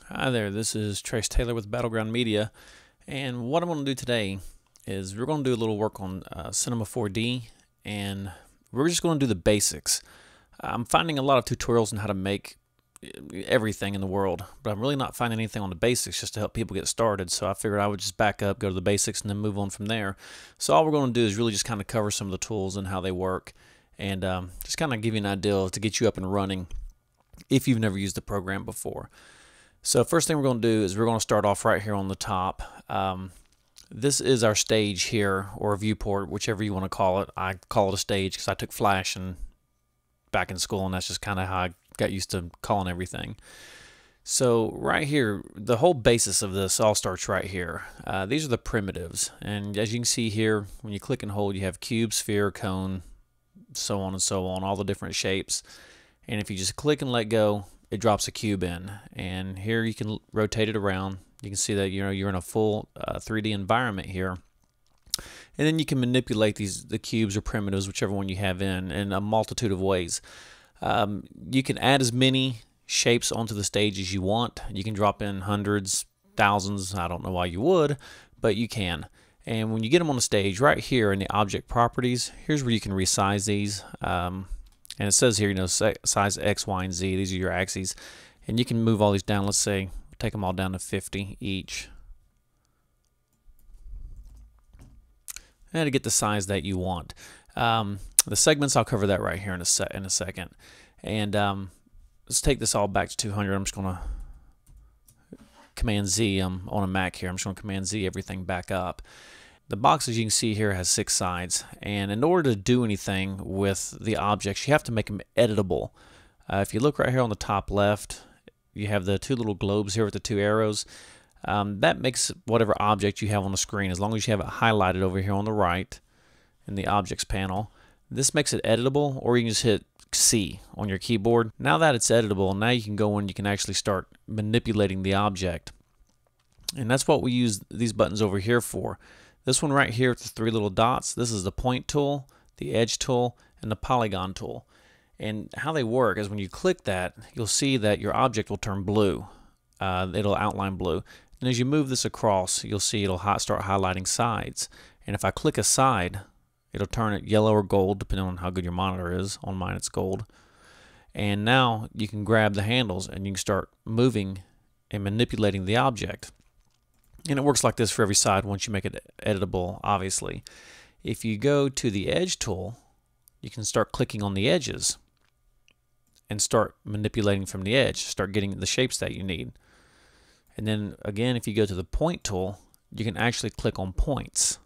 Hi there, this is Trace Taylor with Battleground Media, and what I'm going to do today is we're going to do a little work on Cinema 4D, and we're just going to do the basics. I'm finding a lot of tutorials on how to make everything in the world, but I'm really not finding anything on the basics just to help people get started, so I figured I would just back up, go to the basics, and then move on from there. So all we're going to do is really just kind of cover some of the tools and how they work, and just kind of give you an idea to get you up and running if you've never used the program before. So first thing we're going to do is we're going to start off right here on the top. This is our stage here, or a viewport, whichever you want to call it. I call it a stage because I took Flash and back in school, and that's just kind of how I got used to calling everything. So right here, the whole basis of this all starts right here. These are the primitives, and as you can see here, when you click and hold, you have cube, sphere, cone, so on and so on, all the different shapes. And if you just click and let go, it drops a cube in, and here you can rotate it around. You can see that you're in a full 3D environment here, and then you can manipulate the cubes or primitives, whichever one you have in a multitude of ways. You can add as many shapes onto the stage as you want. You can drop in hundreds, thousands. I don't know why you would, but you can. And when you get them on the stage, right here in the object properties, here's where you can resize these. And it says here, size X, Y, and Z. These are your axes. And you can move all these down. Let's say, take them all down to 50 each. And to get the size that you want. The segments, I'll cover that right here in a second. And let's take this all back to 200. I'm just going to Command Z. I'm on a Mac here. I'm just going to Command Z everything back up. The box, as you can see here, has 6 sides, and in order to do anything with the objects, you have to make them editable. If you look right here on the top left, you have the 2 little globes here with the 2 arrows. That makes whatever object you have on the screen, as long as you have it highlighted over here on the right in the objects panel, this makes it editable, or you can just hit C on your keyboard. Now that it's editable, now you can go in, you can actually start manipulating the object. And that's what we use these buttons over here for. This one right here with the 3 little dots, this is the point tool, the edge tool, and the polygon tool. And how they work is when you click that, you'll see that your object will turn blue. It'll outline blue. And as you move this across, you'll see it'll start highlighting sides. And if I click a side, it'll turn it yellow or gold, depending on how good your monitor is. On mine, it's gold. And now you can grab the handles and you can start moving and manipulating the object. And it works like this for every side once you make it editable, obviously. If you go to the edge tool, you can start clicking on the edges and start manipulating from the edge, start getting the shapes that you need. And then again, if you go to the point tool, you can actually click on points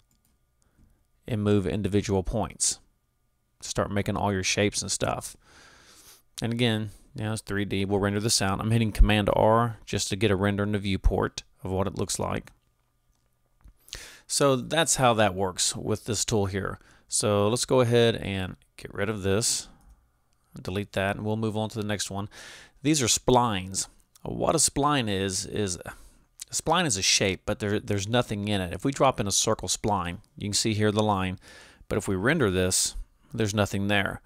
and move individual points. Start making all your shapes and stuff. And again, it's 3D. We'll render this out. I'm hitting Command R just to get a render in the viewport of what it looks like. So that's how that works with this tool here. So let's go ahead and get rid of this, delete that, and we'll move on to the next one. These are splines. What a spline is a spline is a shape, but there's nothing in it. If we drop in a circle spline, you can see here the line, but if we render this, there's nothing there.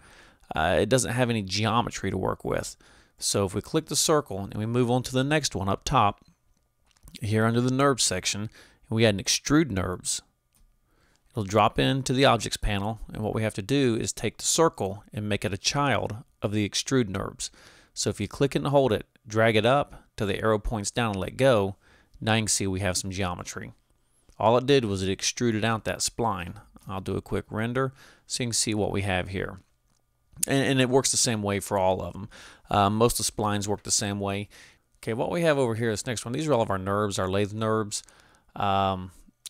It doesn't have any geometry to work with. So if we click the circle and we move on to the next one up top, here under the NURBS section, we add an extrude NURBS. It'll drop into the objects panel, and what we have to do is take the circle and make it a child of the extrude NURBS. So if you click it and hold it, drag it up till the arrow points down and let go, now you can see we have some geometry. All it did was it extruded out that spline. I'll do a quick render so you can see what we have here. And it works the same way for all of them. Most of the splines work the same way. Okay, what we have over here, this next one, these are all of our NURBS, our lathe NURBS,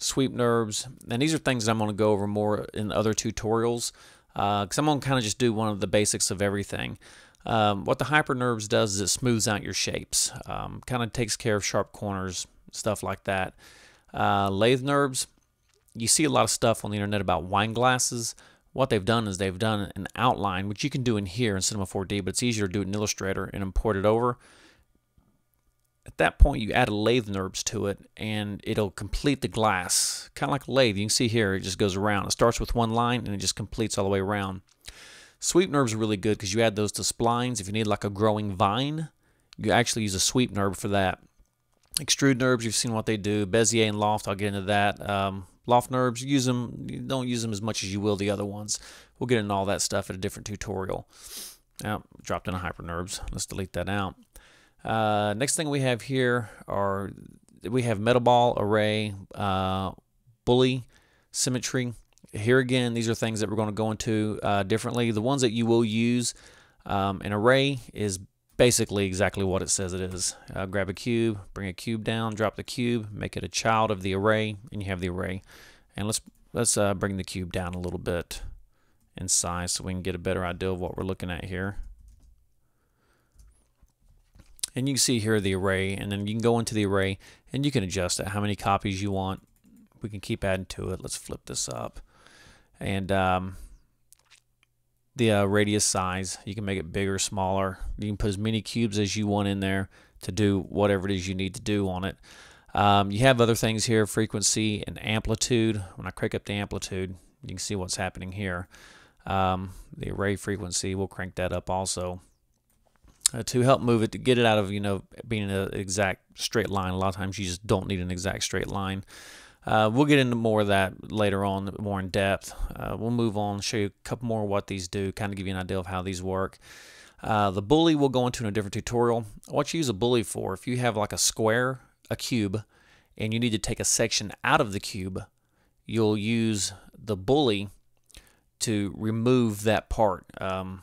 sweep NURBS, and these are things that I'm going to go over more in other tutorials because I'm going to kind of just do one of the basics of everything. What the Hyper NURBS does is it smooths out your shapes, kind of takes care of sharp corners, stuff like that. Lathe NURBS, you see a lot of stuff on the internet about wine glasses. What they've done is they've done an outline, which you can do in here in Cinema 4D, but it's easier to do it in Illustrator and import it over. At that point, you add a lathe NURBS to it, and it'll complete the glass, kind of like a lathe. You can see here, it just goes around. It starts with one line, and it just completes all the way around. Sweep NURBS are really good because you add those to splines. If you need like a growing vine, you actually use a sweep NURB for that. Extrude NURBS, you've seen what they do. Bezier and Loft, I'll get into that. Loft NURBS, use them. You don't use them as much as you will the other ones. We'll get into all that stuff at a different tutorial. Now, dropped in a Hyper NURBS. Let's delete that out. Next thing we have here are we have Metaball, Array, Bully, Symmetry. Here again, these are things that we're going to go into differently. The ones that you will use, an array is basically exactly what it says it is. Grab a cube, bring a cube down, drop the cube, make it a child of the array, and you have the array. And let's bring the cube down a little bit in size so we can get a better idea of what we're looking at here. And you can see here the array, and then you can go into the array and you can adjust it, how many copies you want. We can keep adding to it. Let's flip this up. And the radius size, you can make it bigger, smaller. You can put as many cubes as you want in there to do whatever it is you need to do on it. You have other things here, frequency and amplitude. When I crank up the amplitude, you can see what's happening here. The array frequency, we'll crank that up also. To help move it, to get it out of being an exact straight line. A lot of times you just don't need an exact straight line. We'll get into more of that later on, more in depth. We'll move on, show you a couple more of what these do, kind of give you an idea of how these work. The bully we'll go into in a different tutorial. What you use a bully for, if you have like a square, a cube, and you need to take a section out of the cube, you'll use the bully to remove that part. A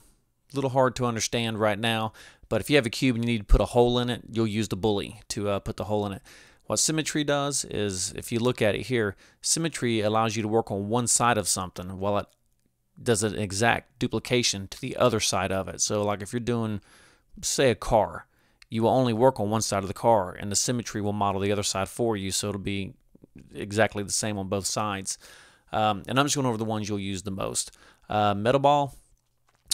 little hard to understand right now, but if you have a cube and you need to put a hole in it, you'll use the bully to put the hole in it. What symmetry does is, if you look at it here, symmetry allows you to work on one side of something while it does an exact duplication to the other side of it. So like if you're doing, say, a car, you will only work on one side of the car, and the symmetry will model the other side for you, so it'll be exactly the same on both sides. And I'm just going over the ones you'll use the most. Metaball.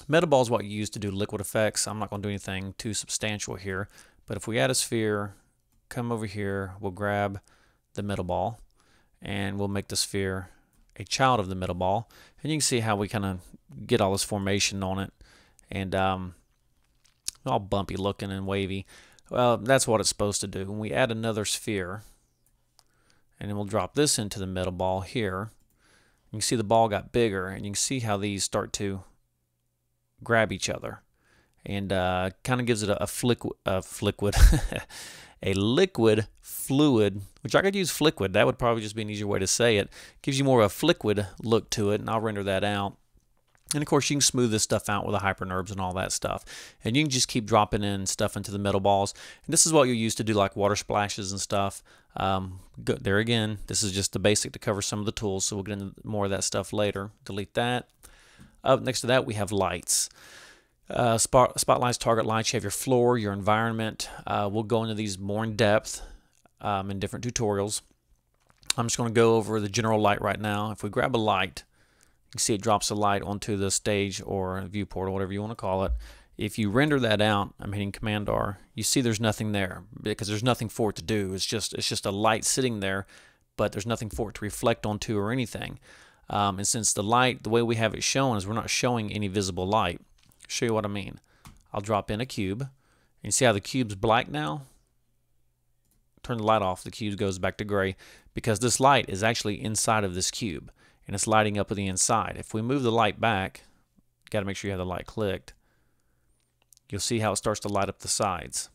Metaball is what you use to do liquid effects. I'm not going to do anything too substantial here, but if we add a sphere, come over here, we'll grab the Metaball, and we'll make the sphere a child of the Metaball. And you can see how we kind of get all this formation on it, and all bumpy looking and wavy. Well, that's what it's supposed to do. When we add another sphere, and then we'll drop this into the Metaball here, you can see the ball got bigger, and you can see how these start to grab each other, and kind of gives it a liquid fluid, which I could use fliquid. That would probably just be an easier way to say it. Gives you more of a fliquid look to it, and I'll render that out. And of course, you can smooth this stuff out with the Hyper NURBS and all that stuff. And you can just keep dropping in stuff into the metal balls. And this is what you'll use to do like water splashes and stuff. There again, this is just the basic to cover some of the tools, so we'll get into more of that stuff later. Delete that. Up next to that, we have lights. Spotlights, target lights. You have your floor, your environment. We'll go into these more in depth in different tutorials. I'm just going to go over the general light right now. If we grab a light, you can see it drops the light onto the stage or viewport or whatever you want to call it. If you render that out, I'm hitting Command R, you see there's nothing there because there's nothing for it to do. It's just a light sitting there, but there's nothing for it to reflect onto or anything. And since the light, the way we have it shown is we're not showing any visible light. I'll show you what I mean. I'll drop in a cube. And you see how the cube's black now? Turn the light off, the cube goes back to gray because this light is actually inside of this cube and it's lighting up on the inside. If we move the light back, you got to make sure you have the light clicked. You'll see how it starts to light up the sides.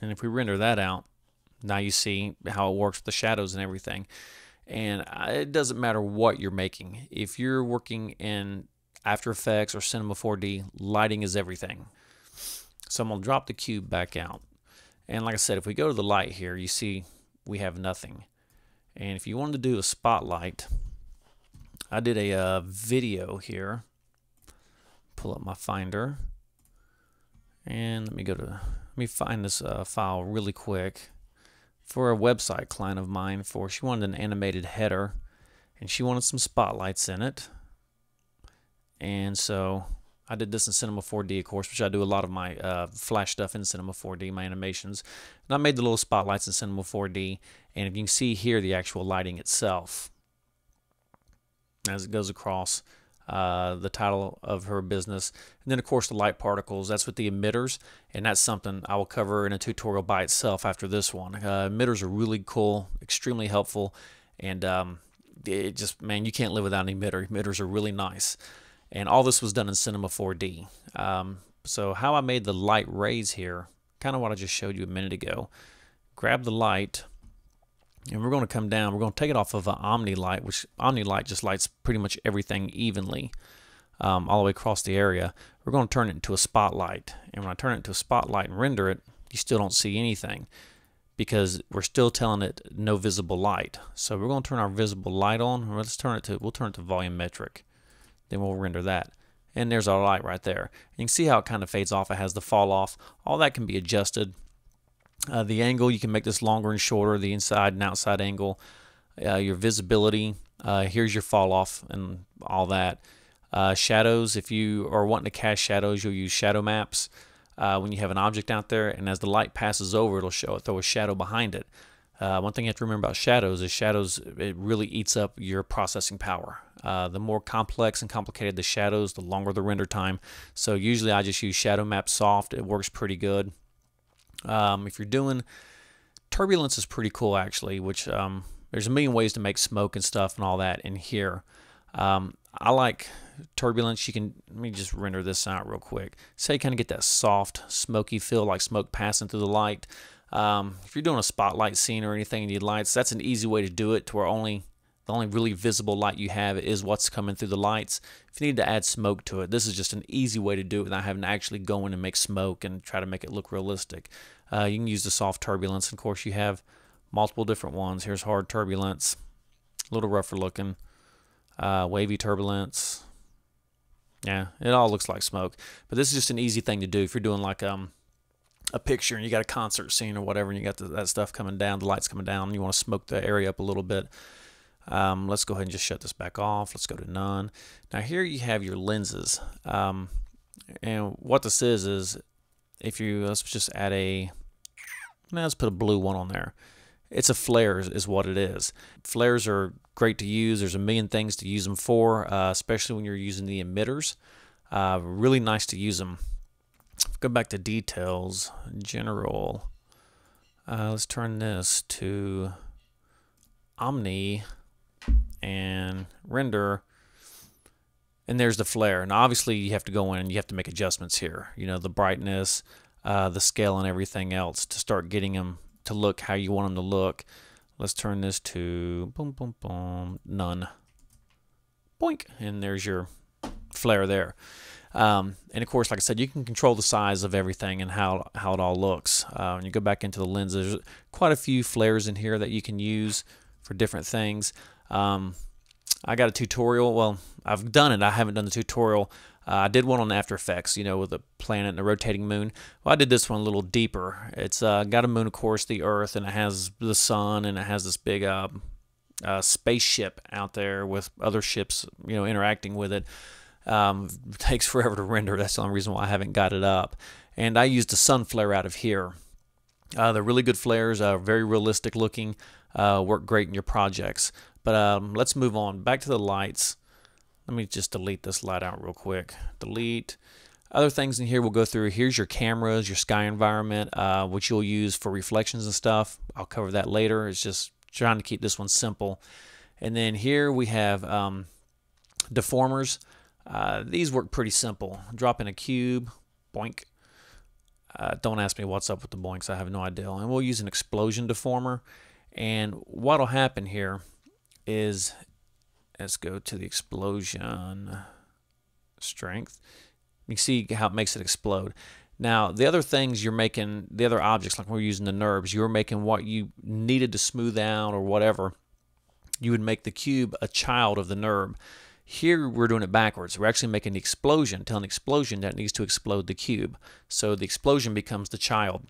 And if we render that out, now you see how it works with the shadows and everything. And it doesn't matter what you're making. If you're working in After Effects or Cinema 4D, lighting is everything. So I'm going to drop the cube back out. And like I said, if we go to the light here, you see we have nothing. And if you wanted to do a spotlight, I did a video here. Pull up my Finder. And let me find this file really quick. For a website client of mine, she wanted an animated header, and she wanted some spotlights in it. And so I did this in Cinema 4D, of course, which I do a lot of my flash stuff in Cinema 4D, my animations. And I made the little spotlights in Cinema 4D, and if you can see here the actual lighting itself as it goes across. the title of her business. And then of course the light particles, that's with the emitters, and that's something I will cover in a tutorial by itself after this one. Emitters are really cool, extremely helpful, and it just, man, you can't live without an emitter. Emitters are really nice. And all this was done in Cinema 4D. So how I made the light rays here, kind of what I just showed you a minute ago. Grab the light, and we're going to come down. We're going to take it off of an OmniLight, which OmniLight just lights pretty much everything evenly all the way across the area. We're going to turn it into a spotlight. And when I turn it into a spotlight and render it, you still don't see anything because we're still telling it no visible light. So we're going to turn our visible light on. We'll turn it to volumetric. Then we'll render that. And there's our light right there. You can see how it kind of fades off. It has the fall off. All that can be adjusted. The angle, you can make this longer and shorter, the inside and outside angle. Your visibility, here's your fall off and all that. Shadows, if you are wanting to cast shadows, you'll use shadow maps. When you have an object out there, and as the light passes over, it'll throw a shadow behind it. One thing you have to remember about shadows is it really eats up your processing power. The more complex and complicated the shadows, the longer the render time. So usually I just use Shadow Map Soft. It works pretty good. If you're doing turbulence, is pretty cool actually, which there's a million ways to make smoke and stuff and all that in here. I like turbulence. Let me just render this out real quick. So you kind of get that soft, smoky feel, like smoke passing through the light. If you're doing a spotlight scene or anything and you need lights, that's an easy way to do it, to where the only really visible light you have is what's coming through the lights. If you need to add smoke to it, this is just an easy way to do it without having to actually go in and make smoke and try to make it look realistic. You can use the soft turbulence. Of course, you have multiple different ones. Here's hard turbulence, a little rougher looking, wavy turbulence. Yeah, it all looks like smoke. But this is just an easy thing to do if you're doing like a picture and you got a concert scene or whatever, and you got that stuff coming down, the lights coming down, and you want to smoke the area up a little bit. Let's go ahead and just shut this back off. Let's go to none. Now here you have your lenses. And what this is if you, let's just add let's put a blue one on there. It's a flare is what it is. Flares are great to use. There's a million things to use them for, especially when you're using the emitters. Really nice to use them. Go back to details, general. Let's turn this to Omni and render, and there's the flare. Now obviously you have to go in and you have to make adjustments here, you know, the brightness, the scale, and everything else to start getting them to look how you want them to look. Let's turn this to boom, boom, boom, none, boink, and there's your flare there. And of course, like I said, you can control the size of everything and how it all looks. When you go back into the lenses, there's quite a few flares in here that you can use for different things. I got a tutorial. Well, I've done it. I haven't done the tutorial. I did one on After Effects, you know, with a planet and a rotating moon. Well, I did this one a little deeper. It's got a moon, of course, the Earth, and it has the sun, and it has this big spaceship out there with other ships, you know, interacting with it. It takes forever to render. That's the only reason why I haven't got it up. And I used a sun flare out of here. They're really good flares, very realistic looking, work great in your projects. But let's move on. Back to the lights. Let me just delete this light out real quick. Delete. Other things in here we'll go through. Here's your cameras, your sky environment, which you'll use for reflections and stuff. I'll cover that later. It's just trying to keep this one simple. And then here we have deformers. These work pretty simple. Drop in a cube, boink. Don't ask me what's up with the boinks. I have no idea. And we'll use an explosion deformer. And what'll happen here is, let's go to the explosion strength. You can see how it makes it explode. Now, the other things you're making, the other objects, like we're using the NURBs, you're making what you needed to smooth out or whatever. You would make the cube a child of the NURB. Here we're doing it backwards. We're actually making the explosion, telling the explosion that it needs to explode the cube. So the explosion becomes the child.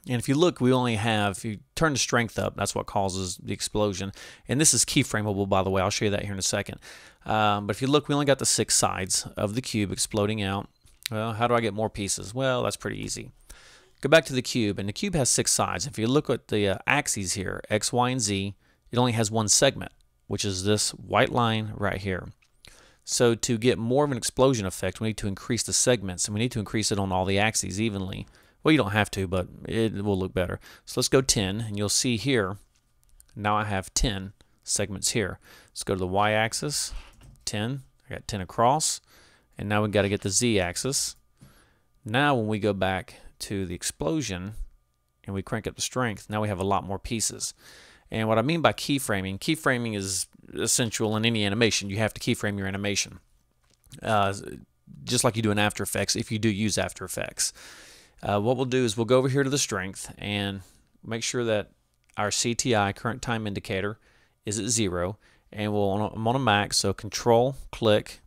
And if you look, we only have, if you turn the strength up, that's what causes the explosion. And this is keyframeable, by the way. I'll show you that here in a second. But if you look, we only got the 6 sides of the cube exploding out. Well, how do I get more pieces? Well, that's pretty easy. Go back to the cube, and the cube has 6 sides. If you look at the axes here, X, Y, and Z, it only has one segment, which is this white line right here. So to get more of an explosion effect, we need to increase the segments, and we need to increase it on all the axes evenly. Well, you don't have to, but it will look better. So let's go 10, and you'll see here, now I have 10 segments here. Let's go to the y-axis, 10. I got 10 across, and now we've got to get the z-axis. Now when we go back to the explosion and we crank up the strength, now we have a lot more pieces. And what I mean by keyframing is essential in any animation. You have to keyframe your animation, just like you do in After Effects if you do use After Effects. What we'll do is we'll go over here to the strength and make sure that our CTI, current time indicator, is at 0, and I'm on a max, so Control, click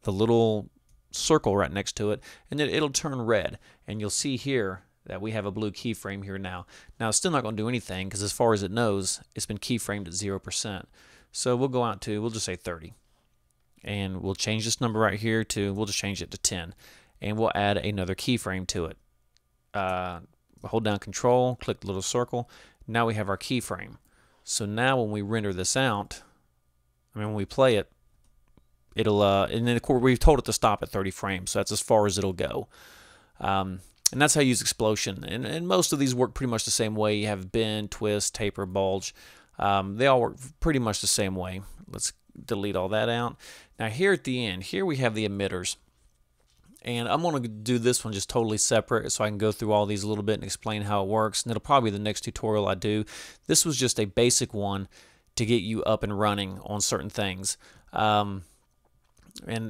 the little circle right next to it, and then it'll turn red, and you'll see here that we have a blue keyframe here now. Now it's still not going to do anything because as far as it knows, it's been keyframed at 0%. So we'll go out to, we'll just say 30, and we'll change this number right here to, we'll just change it to 10, and we'll add another keyframe to it. Hold down Control, click the little circle. Now we have our keyframe. So now when we render this out, when we play it, it'll and then of course we've told it to stop at 30 frames, so that's as far as it'll go. And that's how you use explosion. And most of these work pretty much the same way. You have bend, twist, taper, bulge. They all work pretty much the same way. Let's delete all that out. Now here at the end, here we have the emitters. And I'm going to do this one just totally separate so I can go through all these a little bit and explain how it works. And it'll probably be the next tutorial I do. This was just a basic one to get you up and running on certain things. And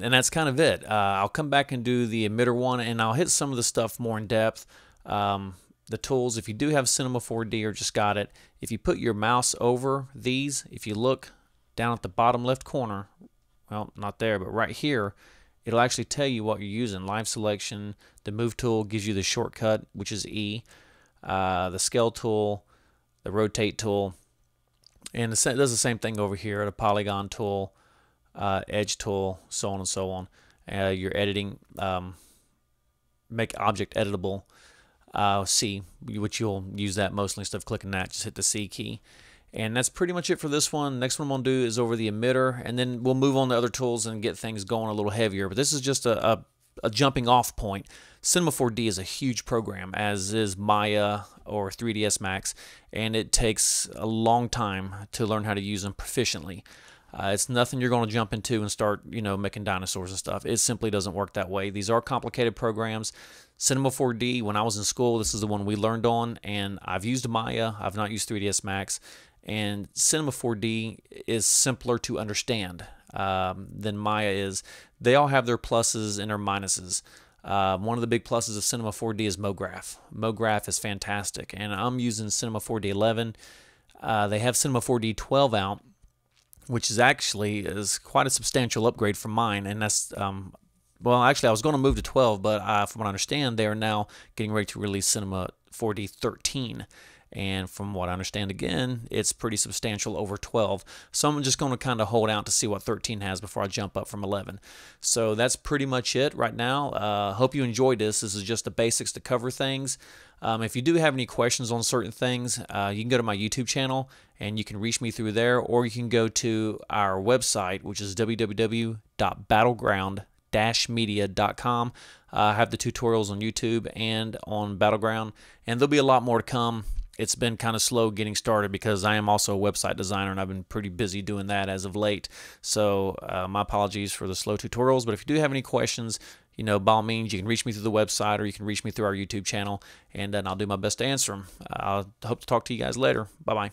that's kind of it. I'll come back and do the emitter one, and I'll hit some of the stuff more in depth. The tools, if you do have Cinema 4D or just got it, if you put your mouse over these, if you look down at the bottom left corner, well, not there, but right here, it'll actually tell you what you're using. Live selection, the move tool gives you the shortcut, which is E, the scale tool, the rotate tool, and it does the same thing over here, the polygon tool, edge tool, so on and so on. Your editing, make object editable, C, which you'll use that mostly instead of clicking that, just hit the C key. And that's pretty much it for this one. Next one I'm going to do is over the emitter, and then we'll move on to other tools and get things going a little heavier. But this is just a jumping off point. Cinema 4D is a huge program, as is Maya or 3ds Max, and it takes a long time to learn how to use them proficiently. It's nothing you're going to jump into and start, making dinosaurs and stuff. It simply doesn't work that way. These are complicated programs. Cinema 4D, when I was in school, this is the one we learned on, and I've used Maya. I've not used 3ds Max. And Cinema 4D is simpler to understand than Maya is. They all have their pluses and their minuses. One of the big pluses of Cinema 4D is MoGraph. MoGraph is fantastic, and I'm using Cinema 4D 11. They have Cinema 4D 12 out, which is actually quite a substantial upgrade from mine, and that's well, actually I was going to move to 12, but from what I understand, they are now getting ready to release Cinema 4D 13. And from what I understand, again, it's pretty substantial over 12. So I'm just going to kind of hold out to see what 13 has before I jump up from 11. So that's pretty much it right now. Hope you enjoyed this. This is just the basics to cover things. If you do have any questions on certain things, you can go to my YouTube channel and you can reach me through there, or you can go to our website, which is www.battleground-media.com. I have the tutorials on YouTube and on Battleground, and there'll be a lot more to come. It's been kind of slow getting started because I am also a website designer, and I've been pretty busy doing that as of late. So my apologies for the slow tutorials, but if you do have any questions, by all means, you can reach me through the website, or you can reach me through our YouTube channel, and I'll do my best to answer them. I'll hope to talk to you guys later. Bye-bye.